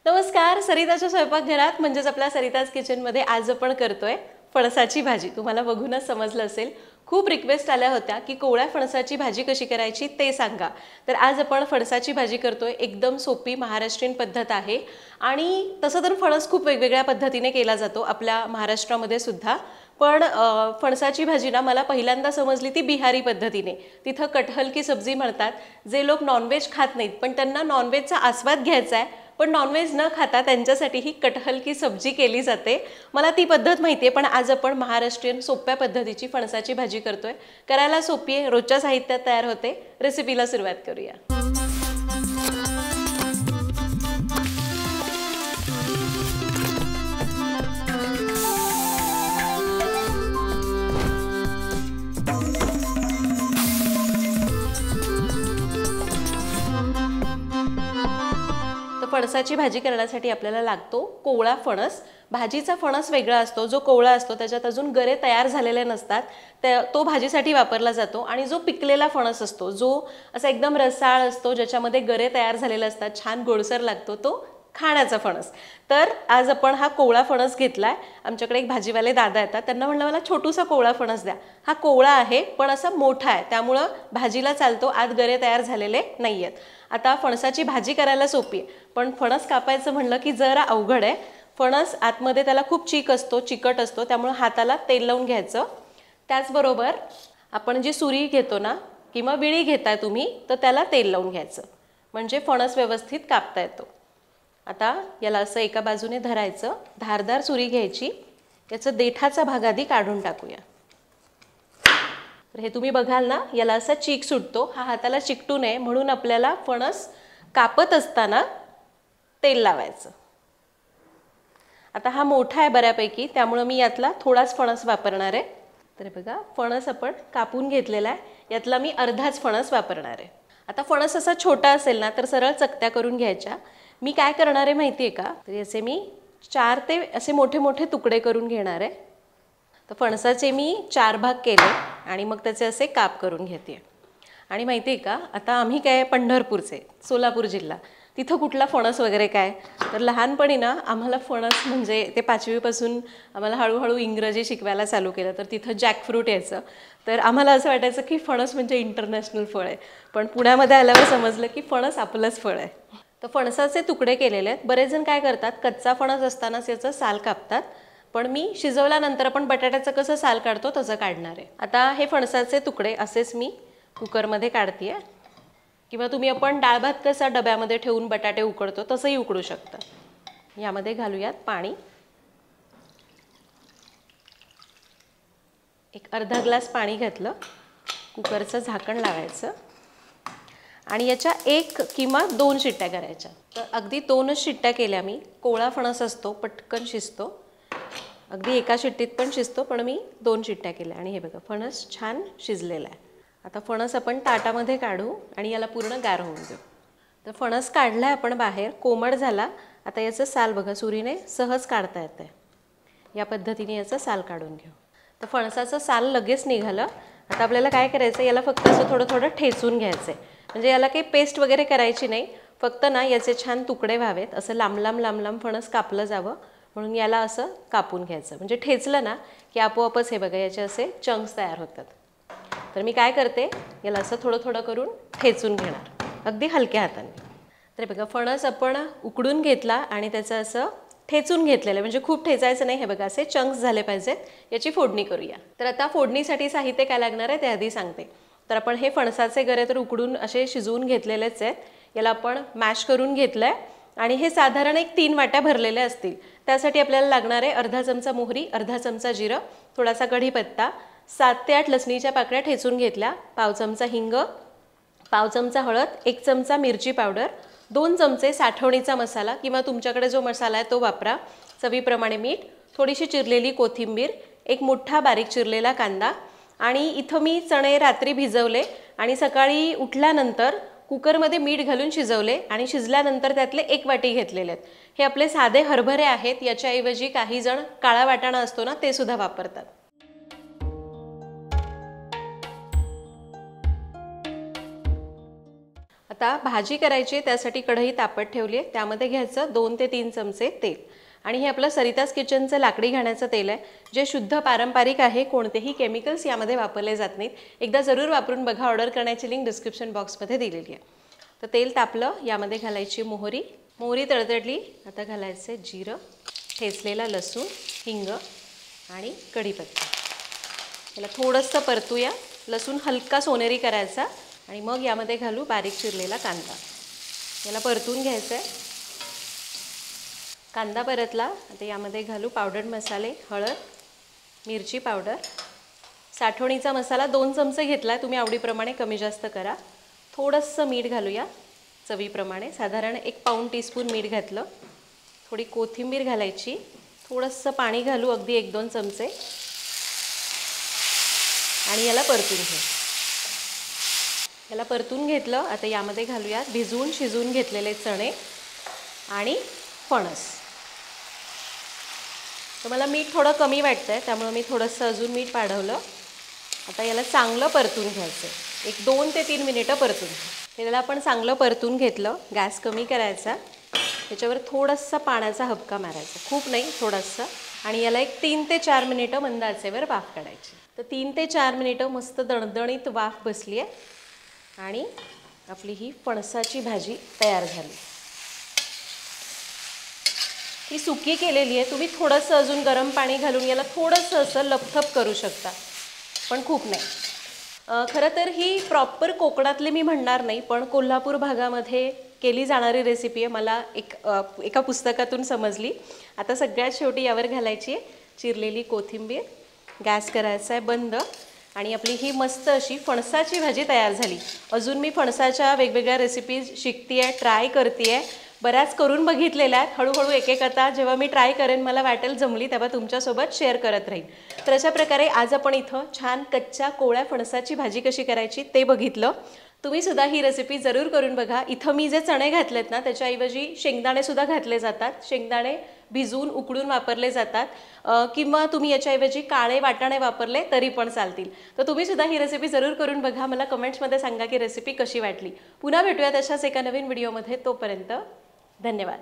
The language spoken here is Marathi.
नमस्कार, सरिताच्या स्वयंपाकघरात म्हणजेच आपल्या सरिताज किचनमध्ये आज आपण करतोय फणसाची भाजी। तुम्हाला बघूनच समजलं असेल, खूप रिक्वेस्ट आल्या होत्या की कोवळ्या फणसाची भाजी कशी करायची ते सांगा। तर आज आपण फणसाची भाजी करतोय। एकदम सोपी महाराष्ट्रीयन पद्धत आहे आणि तसं तर फणस खूप वेगवेगळ्या पद्धतीने केला जातो आपल्या महाराष्ट्रामध्ये सुद्धा। पण फणसाची भाजी ना मला पहिल्यांदा समजली ती बिहारी पद्धतीने। तिथं कटहल की सब्जी म्हणतात। जे लोक नॉनव्हेज खात नाहीत पण त्यांना नॉनव्हेजचा आस्वाद घ्यायचा आहे पण नॉनव्हेज न खाता त्यांच्यासाठी ही कटहल की सब्जी केली जाते। मला ती पद्धत माहिती आहे पण आज आपण महाराष्ट्रीयन सोप्या पद्धतीची फणसाची भाजी करतोय। करायला सोपी आहे, रोजच्या साहित्यात तयार होते। रेसिपीला सुरुवात करूया। फणसाची भाजी करण्यासाठी आपल्याला लागतो कोवळा फणस। भाजीचा फणस वेगळा असतो, जो कोवळा असतो त्याच्यात अजून गरे तयार झालेले नसतात, तो भाजीसाठी वापरला जातो। आणि जो पिकलेला फणस असतो, जो असा एकदम रसाळ असतो, ज्याच्यामध्ये गरे तयार झालेले असतात, छान गोडसर लागतो, तो खाण्याचा फणस। तर आज आपण हा कोवळा फणस घेतलाय। आमच्याकडे एक भाजीवाले दादा येतात, त्यांना म्हणलं मला छोटूसा कोवळा फणस द्या। हा कोवळा आहे पण असा मोठा आहे, त्यामुळे भाजीला चालतो, आत गरे तयार झालेले नाहीयेत। आता फणसाची भाजी करायला सोपी आहे पण फणस कापायचं म्हणलं की जरा अवघड आहे। फणस आतमध्ये त्याला खूप चीक असतो, चिकट असतो, त्यामुळे हाताला तेल लावून घ्यायचं। त्याचबरोबर आपण जी सुरी घेतो ना किंवा विळी घेताय तुम्ही, तर त्याला तेल लावून घ्यायचं म्हणजे फणस व्यवस्थित कापता येतो। आता याला असं एका बाजूने धरायचं, धारदार सुरी घ्यायची, याचं देठाचा भाग आधी काढून टाकूया। तर हे तुम्ही बघाल ना, याला असा चीक सुटतो, हा हाताला चिकटू नये म्हणून आपल्याला फणस कापत असताना तेल लावायचं। आता हा मोठा आहे बऱ्यापैकी, त्यामुळे मी यातला थोडाच फणस वापरणार आहे। तर बघा, फणस आपण कापून घेतलेला आहे, यातला मी अर्धाच फणस वापरणार आहे। आता फणस असा छोटा असेल ना तर सरळ चकत्या करून घ्यायच्या। मी काय करणार आहे माहिती आहे का, तर याचे मी 4 ते असे मोठे मोठे तुकडे करून घेणार आहे। तर फणसाचे मी 4 भाग केले आणि मग त्याचे असे काप करून घेते। आणि माहिती आहे का, आता आम्ही काय पंढरपूरचे, सोलापूर जिल्हा, तिथं कुठला फणस वगैरे काय, तर लहानपणी ना आम्हाला फणस म्हणजे ते 5वी पासून आम्हाला हळूहळू इंग्रजी शिकवायला चालू केलं, तर तिथं जॅकफ्रूट यायचं। तर आम्हाला असं वाटायचं की फणस म्हणजे इंटरनॅशनल फळ आहे, पण पुण्यामध्ये आल्यावर समजलं की फणस आपलंच फळ आहे। तर फणसाचे तुकडे केलेले आहेत। बरेच जण काय करतात, कच्चा फणस असतानाच याचं साल कापतात, पण मी शिजवल्यानंतर आपण बटाट्याचं कसं साल काढतो तसं काढणार आहे। आता हे फणसाचे तुकडे असेच मी कुकरमध्ये काढते, किंवा तुम्ही आपण डाळ भात कसा डब्यामध्ये ठेवून बटाटे उकडतो तसंही उकडू शकता। यामध्ये घालूयात पाणी, एक अर्धा ग्लास पाणी घातलं, कुकरचं झाकण लावायचं आणि याच्या 1 किंवा 2 शिट्ट्या करायच्या। तर अगदी 2च शिट्ट्या केल्या मी। कोवळा फणस असतो, पटकन शिजतो, अगदी एका शिट्टीत पण शिजतो, पण मी 2 शिट्ट्या केल्या। आणि हे बघा, फणस छान शिजलेला आहे। आता फणस आपण ताटामध्ये काढू आणि याला पूर्ण गार होऊन देऊ। तर फणस काढला आहे आपण बाहेर, कोमट झाला। आता याचं साल बघा, सुरीने सहज काढता येतं, या पद्धतीने याचं साल काढून घेऊ। तर फणसाचं साल लगेच निघालं। आता आपल्याला काय करायचं, याला फक्त असं थोडं थोडं ठेचून घ्यायचं आहे, म्हणजे याला काही पेस्ट वगैरे करायची नाही, फक्त ना याचे छान तुकडे व्हावेत, असं लांब लांब लांब लांब फणस कापलं जावं म्हणून याला असं कापून घ्यायचं। म्हणजे ठेचलं ना की आपोआपच हे बघा याचे असे चंक्स तयार होतात। तर मी काय करते, याला असं थोडं थोडं करून ठेचून घेणार, अगदी हलक्या हाताने। तर बघा, फणस आपण उकडून घेतला आणि त्याचं असं ठेचून घेतलेलं, म्हणजे खूप ठेचायचं नाही, हे बघा असे चंक्स झाले पाहिजेत। याची फोडणी करूया। तर आता फोडणीसाठी साहित्य काय लागणार आहे ते आधी सांगते। तर आपण हे फणसाचे गरे तर उकडून असे शिजवून घेतलेलेच आहेत, याला आपण मॅश करून घेतलं आहे आणि हे साधारण एक 3 वाट्या भरलेल्या असतील। त्यासाठी आपल्याला लागणार आहे अर्धा चमचा मोहरी, अर्धा चमचा जिरं, थोडासा कढीपत्ता, 7 ते 8 लसणीच्या पाकळ्या ठेचून घेतल्या, पाव चमचा हिंग, पाव चमचा हळद, 1 चमचा मिरची पावडर, 2 चमचे साठवणीचा मसाला किंवा तुमच्याकडे जो मसाला आहे तो वापरा, चवीप्रमाणे मीठ, थोडीशी चिरलेली कोथिंबीर, एक मोठा बारीक चिरलेला कांदा। आणि इथं मी चणे रात्री भिजवले आणि सकाळी उठल्यानंतर कुकरमध्ये मीठ घालून शिजवले आणि शिजल्यानंतर त्यातले 1 वाटी घेतलेले आहेत। हे आपले साधे हरभरे आहेत, याच्याऐवजी काही जण काळा वाटाणा असतो ना ते सुद्धा वापरतात। आता आता भाजी करायची आहे, त्यासाठी कढई तापत ठेवली आहे. त्यामध्ये घ्यायचं 2 ते 3 चमचे तेल. आणि हे आपलं सरिताज किचनचं लाकडी घाण्याचं तेल आहे, जे शुद्ध पारंपरिक आहे. कोणतेही केमिकल्स यामध्ये वापरले जात नाहीत. एकदा जरूर वापरून बघा. ऑर्डर करण्याची लिंक डिस्क्रिप्शन बॉक्समध्ये दिलेली आहे. तर तेल तापलं, यामध्ये घालायची मोहरी. मोहरी तळतळली, आता घालायचं जिरं, ठेचलेला लसूण, हिंग आणि कढीपत्ता. याला थोडंसं परतूया. लसूण हलका सोनेरी करायचा आणि मग यामध्ये घालू बारीक चिरलेला कांदा. याला परतून घ्यायचं आहे. कांदा परतला, आता यामध्ये घालू पावडर मसाले, हळद, मिरची पावडर, साठवणीचा मसाला 2 चमचे घेतला. तुम्ही आवडीप्रमाणे कमी जास्त करा. थोडंसं मीठ घालूया चवीप्रमाणे, साधारण 1 पाऊण टीस्पून मीठ घातलं. थोडी कोथिंबीर घालायची. थोडंसं पाणी घालू, अगदी 1-2 चमचे, आणि याला परतून घेऊ. याला परतून घेतलं. आता यामध्ये घालूया भिजवून शिजवून घेतलेले चणे आणि फणस. तर मला मीठ थोडं कमी वाटतंय, त्यामुळे मी थोडंसं अजून मीठ वाढवलं. आता याला चांगलं परतून घ्यायचं. 2 ते 3 मिनिटं परतून. त्याला आपण चांगलं परतून घेतलं. गॅस कमी करायचा. त्याच्यावर थोडंसं पाण्याचा हबका मारायचा, खूप नाही, थोडंसं. आणि याला 3 ते 4 मिनिटं मंद आचेवर वाफ काढायची. तर 3 ते 4 मिनिटं मस्त दणदणीत वाफ बसली आहे आणि आपली ही फणसाची भाजी तयार झाली. ही सुकी केलेली आहे. तुम्ही थोडंसं अजून गरम पाणी घालून याला थोडंसं असं लपथप करू शकता, पण खूप नाही. खरं तर ही प्रॉपर कोकणातली मी म्हणणार नाही, पण कोल्हापूर भागामध्ये केली जाणारी रेसिपी आहे. मला एका पुस्तकातून समजली. आता सगळ्यात शेवटी यावर घालायची चिरलेली कोथिंबीर. गॅस करायचा आहे बंद आणि आपली ही मस्त अशी फणसाची भाजी तयार झाली. अजून मी फणसाच्या वेगवेगळ्या रेसिपीज शिकते आहे, ट्राय करते आहे. बऱ्याच करून बघितलेल्या आहेत. हळूहळू एक आता जेव्हा मी ट्राय करेन, मला वाटेल जमली, तेव्हा तुमच्यासोबत शेअर करत राहीन. तर अशा प्रकारे आज आपण इथं छान कच्च्या कोवळ्या फणसाची भाजी कशी करायची ते बघितलं. तुम्ही सुद्धा ही रेसिपी जरूर करून बघा. इथं मी जे चणे घातलेत ना, त्याच्याऐवजी शेंगदाणे सुद्धा घातले जातात. शेंगदाणे भिजवून उकडून वापरले जातात, किंवा तुम्ही याच्याऐवजी काळे वाटाणे वापरले तरी पण चालतील. तर तुम्ही सुद्धा ही रेसिपी जरूर करून बघा. मला कमेंट्समध्ये सांगा की रेसिपी कशी वाटली. पुन्हा भेटूया तशाच एका नवीन व्हिडिओमध्ये. तोपर्यंत धन्यवाद.